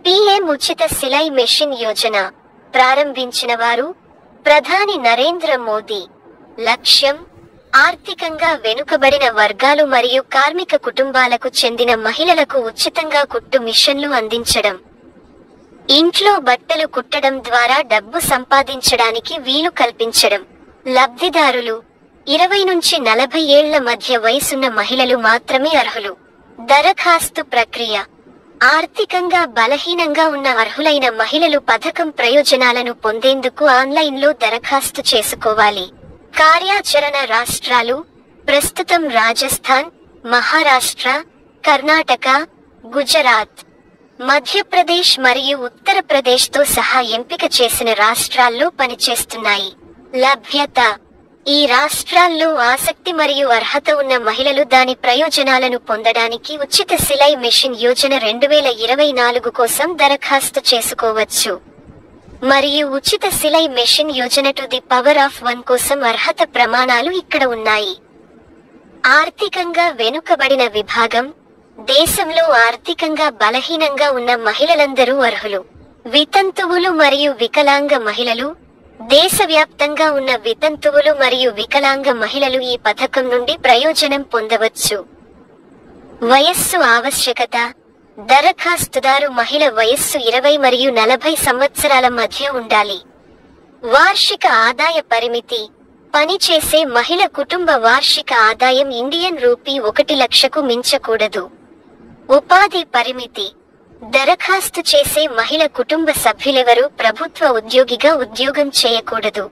PM ఉచిత సిలై machine Yojana ప్రారంభించిన వారు ప్రధాని నరేంద్ర మోదీ. లక్ష్యం ఆర్థికంగా వెనుకబడిన వర్గాలు మరియు కార్మిక కుటుంబాలకు చెందిన మహిళలకు ఉచితంగా కుట్టు మిషన్లు అందించడం. ఇంట్లో బట్టలు కుట్టడం ద్వారా డబ్బు సంపాదించడానికి వీలు కల్పించడం. లబ్ధిదారులు 20 నుంచి 40 ఏళ్ల మధ్య వయసున్న మహిళలు మాత్రమే అర్హులు. దరఖాస్తు ప్రక్రియ ఆర్థికంగా బలహీనంగా ఉన్న అర్హులైన మహిళలు పథకం ప్రయోజనాలను పొందేందుకు ఆన్లైన్లో దరఖాస్తు చేసుకోవాలి. కార్యాచరణ రాష్ట్రాలు ప్రస్తుతం రాజస్థాన్, మహారాష్ట్ర, కర్ణాటక, గుజరాత్, మధ్యప్రదేశ్ మరియు ఉత్తరప్రదేశ్తో సహా ఎంపిక చేసిన రాష్ట్రాల్లో పనిచేస్తున్నాయి. లభ్యత ఈ రాష్ట్రాల్లో ఆసక్తి మరియు అర్హత ఉన్న మహిళలు దాని ప్రయోజనాలను పొందడానికి ఉచిత సిలై మెషిన్ యోజన 2024 కోసం దరఖాస్తు చేసుకోవచ్చు. మరియు ఉచిత సిలై మెషిన్ యోజన టు ది పవర్ ఆఫ్ 1 కోసం అర్హత ప్రమాణాలు ఇక్కడ ఉన్నాయి. ఆర్థికంగా వెనుకబడిన విభాగం దేశంలో ఆర్థికంగా బలహీనంగా ఉన్న మహిళలందరూ అర్హులు. వితంతువులు మరియు వికలాంగ మహిళలు దేశవ్యాప్తంగా ఉన్న వితంతువులు మరియు వికలాంగ మహిళలు ఈ పథకం నుండి ప్రయోజనం పొందవచ్చు. వయస్సు ఆవశ్యకత దరఖాస్తుదారు మహిళ వయస్సు 20 మరియు 40 సంవత్సరాల మధ్య ఉండాలి. వార్షిక ఆదాయ పరిమితి పనిచేసే మహిళ కుటుంబ వార్షిక ఆదాయం ఇండియన్ రూపీ 1 లక్షకు మించకూడదు. ఉపాధి పరిమితి దరఖాస్తు చేసే మహిళ కుటుంబ సభ్యులెవరూ ప్రభుత్వ ఉద్యోగిగా ఉద్యోగం చేయకూడదు.